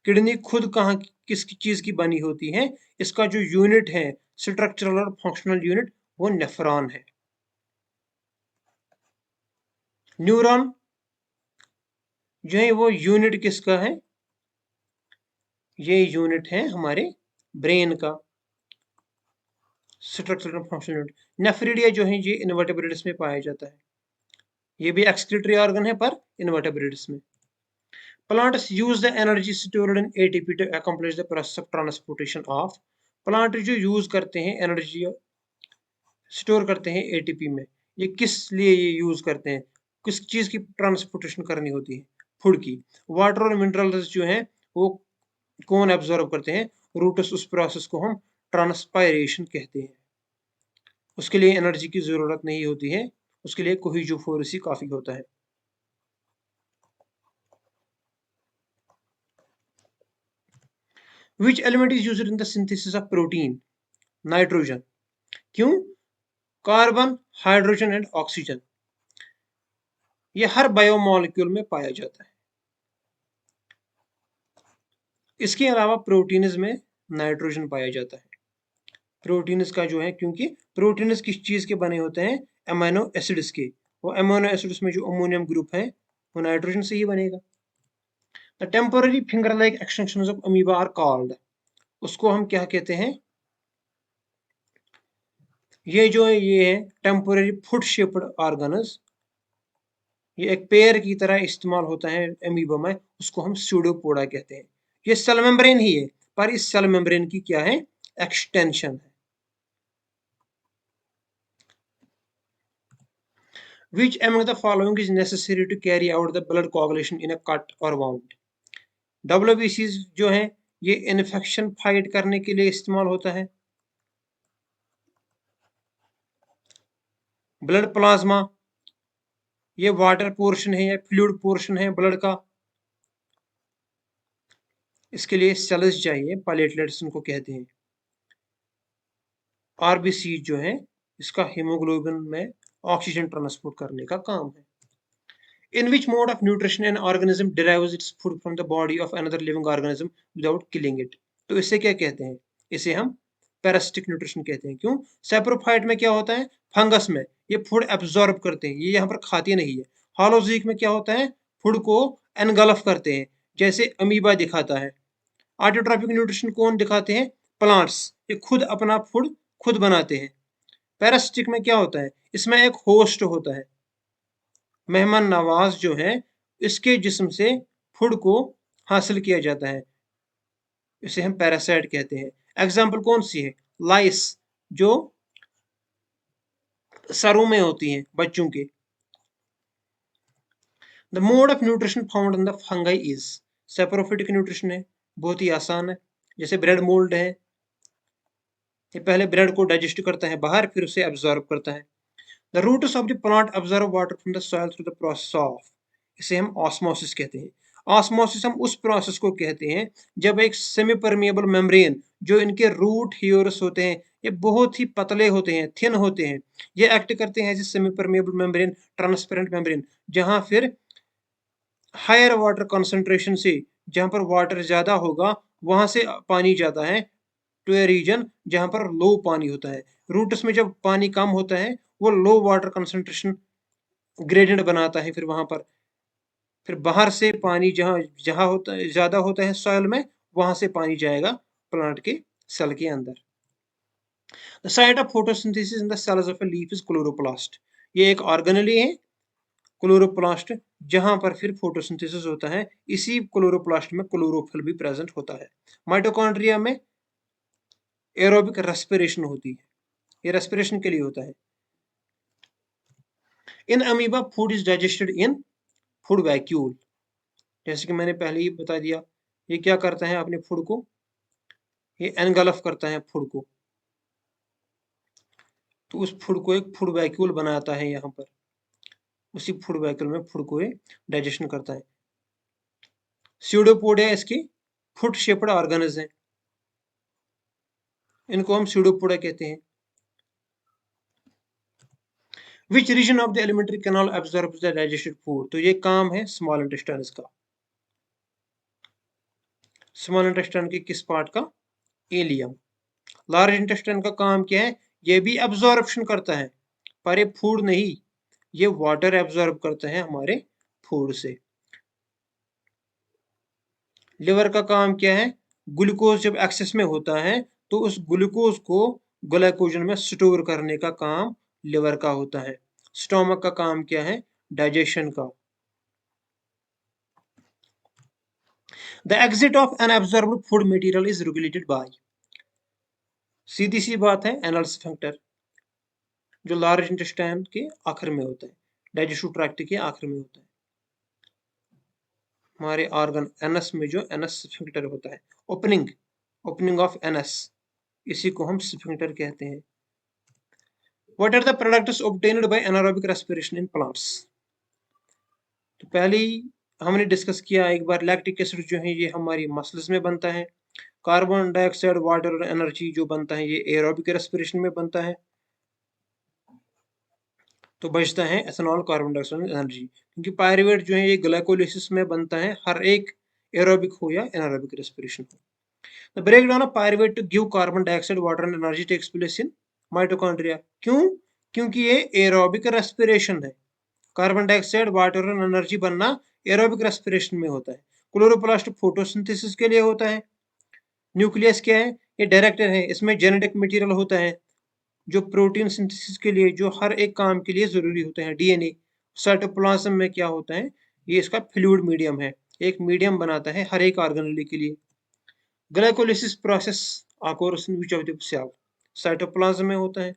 A: किडनी खुद कहाँ किस चीज की बनी होती है? इसका जो यूनिट है स्ट्रक्चरल और फंक्शनल यूनिट वो नेफ्रॉन है। न्यूरॉन जो है वो यूनिट किसका है? ये यूनिट है हमारे ब्रेन का स्ट्रक्चरल और फंक्शनल यूनिट। नेफ्रिडिया जो है ये इनवर्टेब्रेट्स में पाया जाता है, ये भी एक्सक्रीटरी ऑर्गन है पर इनवर्टेब्रेट्स में। Plants use the energy stored in ATP to accomplish the process of transportation of, plant जो यूज करते हैं एनर्जी स्टोर करते हैं एटीपी में, ये किस लिए ये यूज करते हैं, किस चीज की ट्रांसपोर्टेशन करनी होती है, फूड की। वाटर और मिनरल्स जो हैं वो कौन एब्जॉर्ब करते हैं, रूट्स। उस प्रोसेस को हम ट्रांसपायरेशन कहते हैं। उसके लिए एनर्जी की जरूरत नहीं होती है, उसके लिए कोहिजोफोरेसी काफी होता है। Which element is used in the synthesis of protein, nitrogen. क्यों? कार्बन, हाइड्रोजन एंड ऑक्सीजन, ये हर बायोमोलिक्यूल में पाया जाता है। इसके अलावा प्रोटीन्स में नाइट्रोजन पाया जाता है। प्रोटीन्स का जो है, क्योंकि प्रोटीन्स किस चीज के बने होते हैं, अमीनो एसिड्स के। वो अमीनो एसिड्स में जो अमोनियम ग्रुप है वो नाइट्रोजन से ही बनेगा। The temporary finger like extensions of amoeba are called, उसको हम क्या कहते हैं, ये जो है ये है टेम्पोररी फुट शेप्ड ऑर्गन्स। ये एक पेयर की तरह इस्तेमाल होता है अमीबा में, उसको हम स्यूडोपोडा कहते हैं। ये सेल मेम्ब्रेन ही है, पर इस सेल मेम्ब्रेन की क्या है, एक्सटेंशन है। Which among the following is necessary to carry out the blood coagulation in a cut or wound? WBCs जो है ये इन्फेक्शन फाइट करने के लिए इस्तेमाल होता है। ब्लड प्लाज्मा, ये वाटर पोर्शन है या फ्लूइड पोर्शन है ब्लड का, इसके लिए सेल्स चाहिए, प्लेटलेट्स उनको कहते हैं। आरबीसी जो है इसका हीमोग्लोबिन में ऑक्सीजन ट्रांसपोर्ट करने का काम है। In which mode of nutrition an organism derives its food from the body of another living organism without killing it? तो इसे क्या कहते हैं, इसे हम पैरासिटिक न्यूट्रिशन कहते हैं। क्यों? सेप्रोफाइट में क्या होता है, फंगस में ये फूड एब्जॉर्ब करते हैं, ये यहाँ पर खाते नहीं है। होलोजीक में क्या होता है, फूड को एनगल्फ करते हैं, जैसे अमीबा दिखाता है। ऑटोट्रॉपिक न्यूट्रिशन कौन दिखाते हैं, प्लांट्स, ये खुद अपना फूड खुद बनाते हैं। पैरासिटिक में क्या होता है, इसमें एक होस्ट होता है, मेहमान नवाज जो है, इसके जिस्म से फूड को हासिल किया जाता है, इसे हम पैरासाइट कहते हैं। एग्जाम्पल कौन सी है, लाइस जो सरों में होती हैं बच्चों के। The mode of nutrition found in the fungi is, saprophytic nutrition है, बहुत ही आसान है। जैसे ब्रेड मोल्ड है, ये पहले ब्रेड को डाइजेस्ट करता है बाहर, फिर उसे एब्जॉर्ब करता है। The roots of the plant observe water from the soil through the process of, इसे हम ऑस्मोसिस कहते हैं। ऑस्मोसिस हम उस प्रोसेस को कहते हैं जब एक सेमी परमिएबल मेम्ब्रेन, जो इनके रूट हियर्स होते हैं, ये बहुत ही पतले होते हैं, थिन होते हैं, ये एक्ट करते हैं as semi permeable membrane, transparent membrane, जहां फिर हायर वाटर कंसंट्रेशन से, जहां पर वाटर ज्यादा होगा वहां से पानी जाता है टू ए रीजन जहां पर लो पानी होता है। रूट्स में जब पानी कम होता है वो लो वाटर कंसंट्रेशन ग्रेडियंट बनाता है, फिर वहां पर फिर बाहर से पानी जहां जहां होता है ज्यादा होता है सॉइल में, वहां से पानी जाएगा प्लांट के सेल के अंदर। The site of photosynthesis in the cells of a leaf is chloroplast, ये एक ऑर्गेनेली है क्लोरोप्लास्ट, जहां पर फिर फोटोसिंथेसिस होता है। इसी क्लोरोप्लास्ट में क्लोरोफिल भी प्रेजेंट होता है। माइटोकॉन्ड्रिया में एरोबिक रेस्पिरेशन होती है, ये रेस्पिरेशन के लिए होता है। In amoeba food is digested in food vacuole, जैसे कि मैंने पहले ही बता दिया, ये क्या करता है अपने फूड को, ये एनगल्फ करता है फूड को, तो उस फूड को एक फूड वैक्यूल बनाता है यहाँ पर, उसी फूड वैक्यूल में फूड को ये डाइजेशन करता है। स्यूडोपोडिया इसकी फुट शेप्ड ऑर्गन्स हैं, इनको हम स्यूडोपोडा कहते हैं। Which region of the alimentary canal absorbs the digested food, तो ये काम है स्मॉल इंटेस्टाइन का। स्मॉल इंटेस्टाइन के किस पार्ट का, एलियम। लार्ज इंटेस्टाइन का काम क्या है, ये भी एब्जॉर्प्शन करता है, पर ये फूड नहीं, ये वाटर एब्जॉर्ब करता है हमारे फूड से। लिवर का काम क्या है, ग्लूकोज जब एक्सेस में होता है तो उस ग्लूकोज को ग्लाइकोजन में स्टोर करने का काम लिवर का होता है। स्टोमक का काम क्या है, डाइजेशन का। The exit of unabsorbed food material is regulated by, सीधी सी बात है, एनल स्फिंक्टर। जो लार्ज इंटेस्टाइन के आखिर में होता है, डाइजेस्टिव ट्रैक्ट के आखिर में होता है। हमारे ऑर्गन एनस में जो एनस स्फिंक्टर होता है, ओपनिंग ऑफ एनस, इसी को हम स्फिंक्टर कहते हैं। What are the products obtained by anaerobic respiration in plants? तो पहले ही हमने डिस्कस किया एक बार, लैक्टिक एसिड जो है ये हमारी मसल्स में बनता है। कार्बन डाइऑक्साइड, वाटर और एनर्जी जो बनता है ये एरोबिक रेस्पिरेशन में बनता है। तो बचता है एथेनॉल, कार्बन डाइऑक्साइड, एनर्जी, क्योंकि पायरुवेट जो है ये ग्लाइकोलिसिस में बनता है, हर एक एरोबिक हो या एनारोबिक रेस्पिरेशन हो। The breakdown of pyruvate to give carbon dioxide, water and energy takes place in mitochondria. क्यों? क्योंकि ये एरोबिक रेस्पिरेशन है। कार्बन डाइऑक्साइड, वाटर और एनर्जी बनना एरोबिक रेस्पिरेशन में होता है। क्लोरोप्लास्ट फोटोसिंथेसिस के लिए होता है। न्यूक्लियस क्या है? ये डायरेक्टर है, इसमें जेनेटिक मटेरियल होता है जो प्रोटीन सिंथेसिस के लिए, जो हर एक काम के लिए जरूरी होते हैं। डीएनए। साइटोप्लाज्म में क्या होता है? ये इसका फ्लूइड मीडियम है, एक मीडियम बनाता है हर एक ऑर्गेनेल के लिए। Glycolysis process occurs in which of the cell? Cytoplasm में होता है।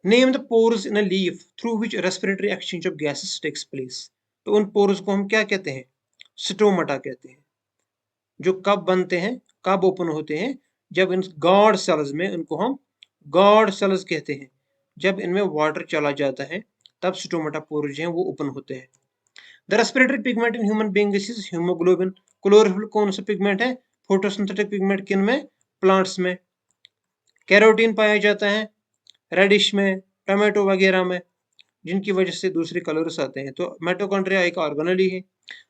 A: Name the pores in a leaf through which respiratory exchange of gases takes place. तो उन पोर्स को हम क्या कहते हैं? स्टोमाटा कहते हैं। जो कब बनते हैं, कब ओपन होते हैं? जब इन गॉड सेल्स में, इनको हम गॉड सेल्स कहते हैं, जब इनमें वाटर चला जाता है तब स्टोमाटा पोर जो है वो ओपन होते हैं। The respiratory pigment in human being is haemoglobin. Chlorophyll कौन सा पिगमेंट है? फोटोसिंथेटिक पिगमेंट किन में? प्लांट्स में। कैरोटीन पाया जाता है रेडिश में, टोमेटो वगैरह में, जिनकी वजह से दूसरे कलर्स आते हैं। तो माइटोकॉन्ड्रिया एक ऑर्गेनेल ही है।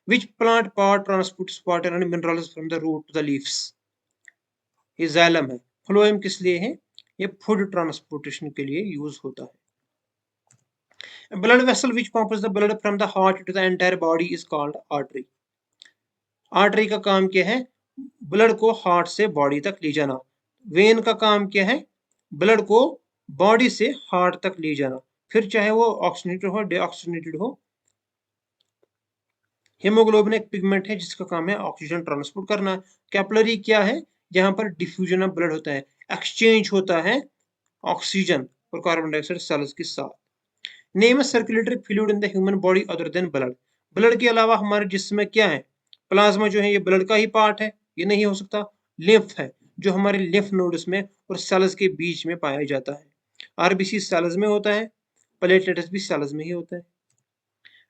A: Which plant part transports water and minerals from the root to the leaves? ये जाइलम है। फ्लोएम किस लिए है? ये फूड ट्रांसपोर्टेशन के लिए यूज होता है। Blood vessel which pumps the blood from the heart to the entire body is called artery. Artery का काम क्या है? ब्लड को हार्ट से बॉडी तक ले जाना। वेन का काम क्या है? ब्लड को बॉडी से हार्ट तक ले जाना, फिर चाहे वो ऑक्सीजनेटेड हो, डीऑक्सीजनेटेड हो। हीमोग्लोबिन एक पिगमेंट है जिसका काम है ऑक्सीजन ट्रांसपोर्ट करना। कैपिलरी क्या है? यहाँ पर डिफ्यूजन ऑफ ब्लड होता है, एक्सचेंज होता है ऑक्सीजन और कार्बन डाइऑक्साइड सेल्स के साथ। Name circulatory fluid in the human body other than blood. Blood के अलावा हमारे जिस्म में क्या है? प्लाज्मा जो है ये ब्लड का ही पार्ट है, ये नहीं हो सकता। लिम्फ है जो हमारे लिम्फ नोड्स में और सेल्स के बीच में पाया जाता है। आरबीसी सेल्स में होता है, प्लेटलेट्स भी सेल्स में ही होता है।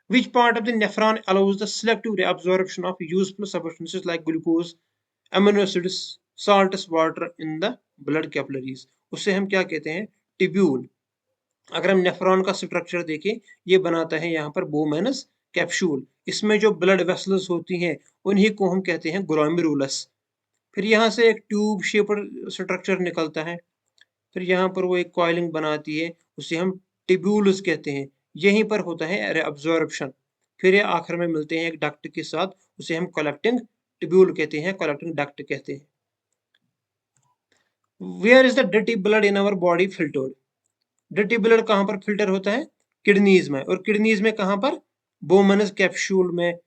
A: Which part of the nephron allows the selective reabsorption of useful substances like glucose, amino acids, salts, water in the blood capillaries? उसे हम क्या कहते हैं? टिब्यूल। अगर हम नेफ्रॉन का स्ट्रक्चर देखें, ये बनाता है यहाँ पर बोमेनस कैप्सूल। इसमें जो ब्लड वेसल्स होती हैं उन्हीं को हम कहते हैं ग्लोमेरुलस। फिर यहाँ से एक ट्यूब शेप्ड स्ट्रक्चर निकलता है, फिर यहाँ पर वो एक कॉइलिंग बनाती है, उसे हम टिब्यूल्स कहते हैं। यहीं पर होता है एब्जॉर्प्शन। फिर ये आखिर में मिलते हैं एक डक्ट के साथ, उसे हम कलेक्टिंग टिब्यूल कहते हैं, कलेक्टिंग डक्ट कहते हैं। Where is the dirty blood in our body filtered? Dirty blood कहाँ पर फिल्टर होता है? किडनीज में। और किडनीज में कहाँ पर? बोमनस कैप्सूल में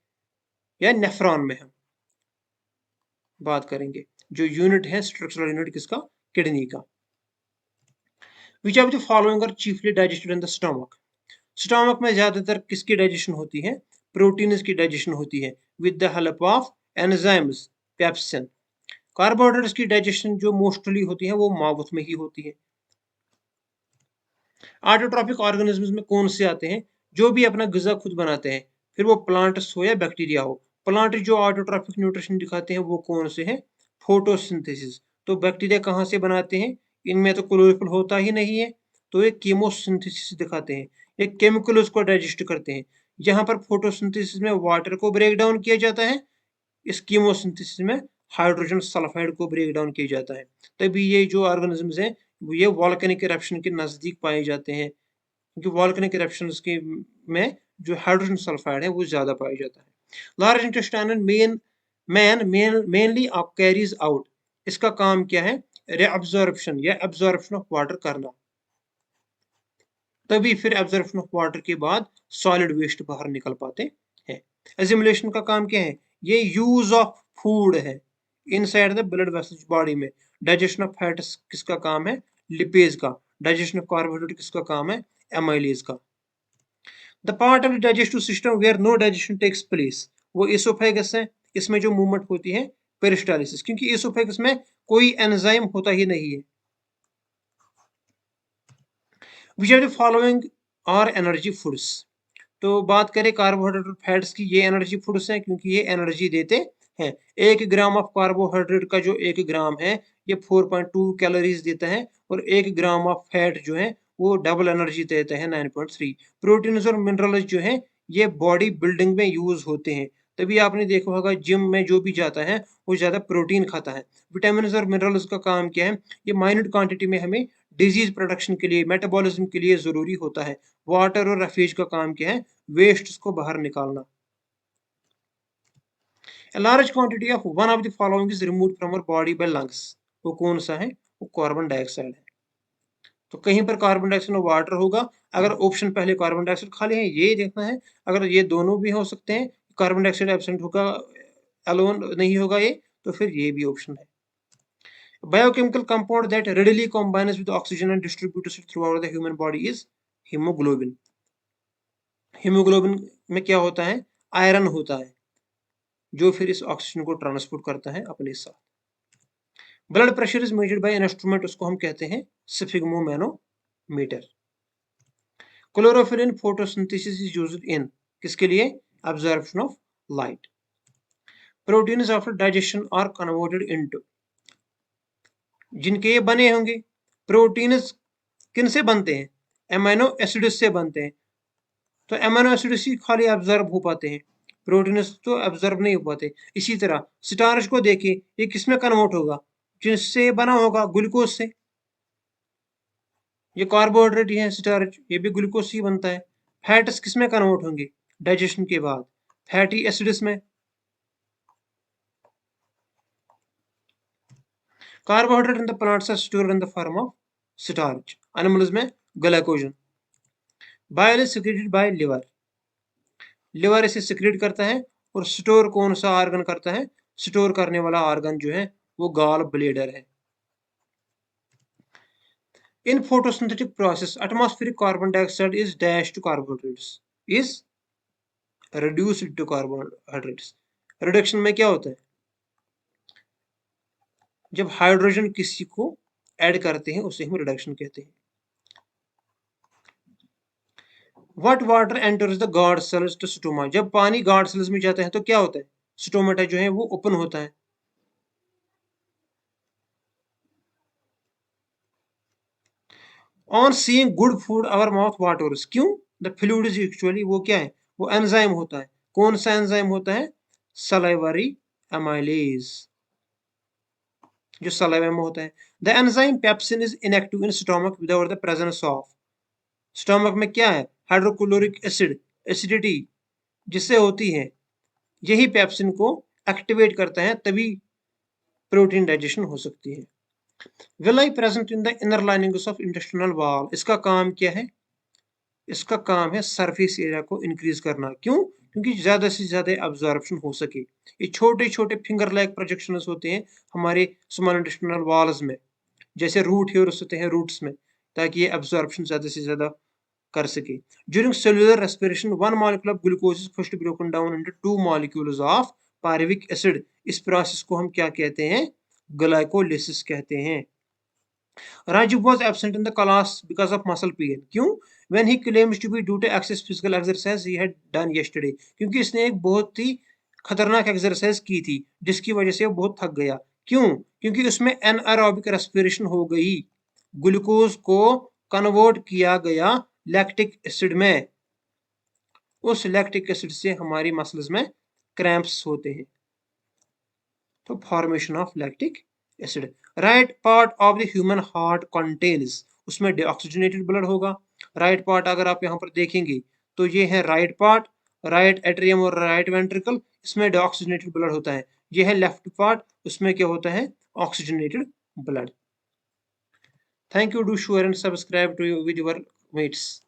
A: या नेफ्रॉन में हम बात करेंगे। जो यूनिट है स्ट्रक्चरल यूनिट किसका? किडनी का। Which of the following are chiefly digested in the stomach? Stomach में ज्यादातर किसकी डाइजेशन होती है? प्रोटीन्स की डाइजेशन होती है with the help of enzymes, pepsin. Carbohydrates की डाइजेशन जो मोस्टली होती है वो माउथ में ही होती है। ऑटोट्रॉफिक ऑर्गेनिज्म्स में कौन से आते हैं? जो भी अपना ग़िज़ा खुद बनाते हैं, फिर वो प्लांट्स हो या बैक्टीरिया हो। प्लांट जो ऑटोट्रॉफिक न्यूट्रिशन दिखाते हैं वो कौन से हैं? फोटोसिंथेसिस। तो बैक्टीरिया कहाँ से बनाते हैं? इनमें तो क्लोरोफिल होता ही नहीं है, तो ये कीमोसिंथेसिस दिखाते हैं, ये केमिकल्स को डाइजेस्ट करते हैं। यहाँ पर फोटोसिंथेसिस में वाटर को ब्रेक डाउन किया जाता है, इस कीमोसिंथेसिस में हाइड्रोजन सल्फाइड को ब्रेक डाउन किया जाता है। तभी ये जो ऑर्गेनिजम्स हैं ये वॉल्केनिक इरप्शन के नजदीक पाए जाते हैं, क्योंकि वॉल्केनिक इरप्शंस के में जो हाइड्रोजन सल्फाइड है वो ज्यादा पाया जाता है। Large intestinal mainly carries out, इसका काम क्या है? रेअब्जॉर्प्शन या एब्जॉर्प्शन ऑफ वाटर करना। तभी फिर एब्जॉर्प्शन ऑफ वाटर के बाद सॉलिड वेस्ट बाहर निकल पाते हैं। एसिमिलेशन का काम क्या है? ये यूज ऑफ फूड है inside the blood vessels body में। डाइजेशन ऑफ फैट्स किसका काम है? लिपेज का। डाइजेशन ऑफ कार्बोहाइड्रेट किसका काम है? एमाइलेज का। The part of the digestive system where no digestion takes place, वो इसोफेगस है, इसमें जो मूवमेंट होती है पेरिस्टालिसिस, क्योंकि इसोफेगस में कोई एंजाइम होता ही नहीं है। Which are the following are energy foods, तो बात करें कार्बोहाइड्रेट और फैट्स की, ये एनर्जी फूड्स हैं क्योंकि ये एनर्जी देते हैं। 1 ग्राम ऑफ कार्बोहाइड्रेट का जो 1 ग्राम है ये 4.2 कैलोरीज देता है, और 1 ग्राम ऑफ फैट जो है वो डबल एनर्जी देता है 9.3। प्रोटीन्स और मिनरल्स जो है ये बॉडी बिल्डिंग में यूज होते हैं, तभी आपने देखा होगा जिम में जो भी जाता है वो ज्यादा प्रोटीन खाता है। विटामिन और मिनरल्स का काम क्या है? ये माइन्यूट क्वांटिटी में हमें डिजीज प्रोडक्शन के लिए, मेटाबॉलिज्म के लिए जरूरी होता है। वाटर और रेफ्यूज का काम क्या है? वेस्ट को बाहर निकालना। A large quantity of one of the following is removed from our body by lungs, वो कौन सा है? वो कार्बन डाइऑक्साइड है। तो कहीं पर कार्बन डाइऑक्साइड और वाटर होगा, अगर ऑप्शन पहले कार्बन डाइऑक्साइड खाली है ये देखना है, अगर ये दोनों भी हो सकते हैं, कार्बन डाइऑक्साइड एब्सेंट होगा, अलोन नहीं होगा ये, तो फिर ये भी ऑप्शन है। Biochemical compound that readily combines with oxygen and distributes it throughout the human body is hemoglobin। Haemoglobin में क्या होता है? आयरन होता है, जो फिर इस ऑक्सीजन को ट्रांसपोर्ट करता है अपने साथ। Blood pressure is measured by instrument, उसको हम कहते हैं sphygmomanometer. Chlorophyll in photosynthesis is used in, किसके लिए? Absorption of light. Proteins after digestion are converted into, जिनके ये बने होंगे प्रोटीन्स किन से बनते हैं? एमिनो एसिड्स से बनते हैं, तो एमिनो एसिड्स ही खाली एब्जॉर्ब हो पाते हैं, प्रोटीन्स तो एब्जॉर्ब नहीं हो पाते। इसी तरह स्टार्च को देखिए, ये किसमें कन्वर्ट होगा? जिससे बना होगा ग्लूकोज से। ये कार्बोहाइड्रेट है स्टार्च, ये भी ग्लूकोज से ही बनता है। फैट्स किसमें कन्वर्ट होंगे डाइजेशन के बाद? फैटी एसिड्स में। Carbohydrate in the plants are stored in the form of starch, animals में glycogen. Bile is secreted by liver, liver इसे सिक्रेट करता है, और स्टोर कौन सा ऑर्गन करता है? स्टोर करने वाला ऑर्गन जो है वो गॉल ब्लेडर है। In photosynthetic process atmospheric carbon dioxide is dash to carbohydrates is reduced to carbohydrates। Reduction में क्या होता है? जब हाइड्रोजन किसी को ऐड करते हैं उसे हम रिडक्शन कहते हैं। What water enters the guard cells to stoma, जब पानी गार्ड सेल्स में जाता है तो क्या होता है? स्टोमेटा जो है वो ओपन होता है। On seeing good food our mouth waters, क्यों? द फ्लूइड इज एक्चुअली, वो क्या है? वो एंजाइम होता है। कौन सा एंजाइम होता है? सलाइवरी एमाइलेज, जो सलाइवा में होता है। The enzyme pepsin is inactive in stomach without the presence of, stomach में क्या है? हाइड्रोक्लोरिक एसिड, एसिडिटी जिससे होती है, यही पेप्सिन को एक्टिवेट करता है, तभी प्रोटीन डाइजेशन हो सकती है। Villi present in the inner linings of intestinal wall, इसका काम क्या है? इसका काम है सरफेस एरिया को इंक्रीज करना। क्यों? क्योंकि ज्यादा से ज्यादा एब्जॉर्प्शन हो सके। ये छोटे छोटे फिंगर लाइक प्रोजेक्शंस होते हैं हमारे स्मॉल इंटेस्टिनल वॉल्स में, जैसे रूट हेयर्स होते हैं रूट्स में, ताकि ये एब्जॉर्प्शन ज्यादा से ज्यादा कर सके। During cellular respiration one molecule of glucose is first broken down into 2 molecules of pyruvic acid, इस प्रोसेस को हम क्या कहते हैं? ग्लाइकोलिसिस कहते हैं। Rajiv was absent in the class because of muscle pain, क्यों? When he claims to be due to excess physical exercise he had done yesterday, क्योंकि इसने एक बहुत ही खतरनाक एक्सरसाइज की थी जिसकी वजह से वो बहुत थक गया। क्यों? क्योंकि उसमें एनएरोबिक रेस्पिरेशन हो गई, ग्लूकोज को कन्वर्ट किया गया लैक्टिक एसिड में, उस लैक्टिक एसिड से हमारी मसल्स में क्रैम्प्स होते हैं, तो formation of lactic acid. Right part of the human heart contains, उसमें डीऑक्सीजनेटेड ब्लड होगा। राइट पार्ट अगर आप यहाँ पर देखेंगे तो ये है राइट पार्ट, राइट एट्रियम और राइट वेंट्रिकल, इसमें डीऑक्सीजनेटेड ब्लड होता है। ये है लेफ्ट पार्ट, उसमें क्या होता है? Oxygenated blood. Thank you, do share and subscribe to with your mats.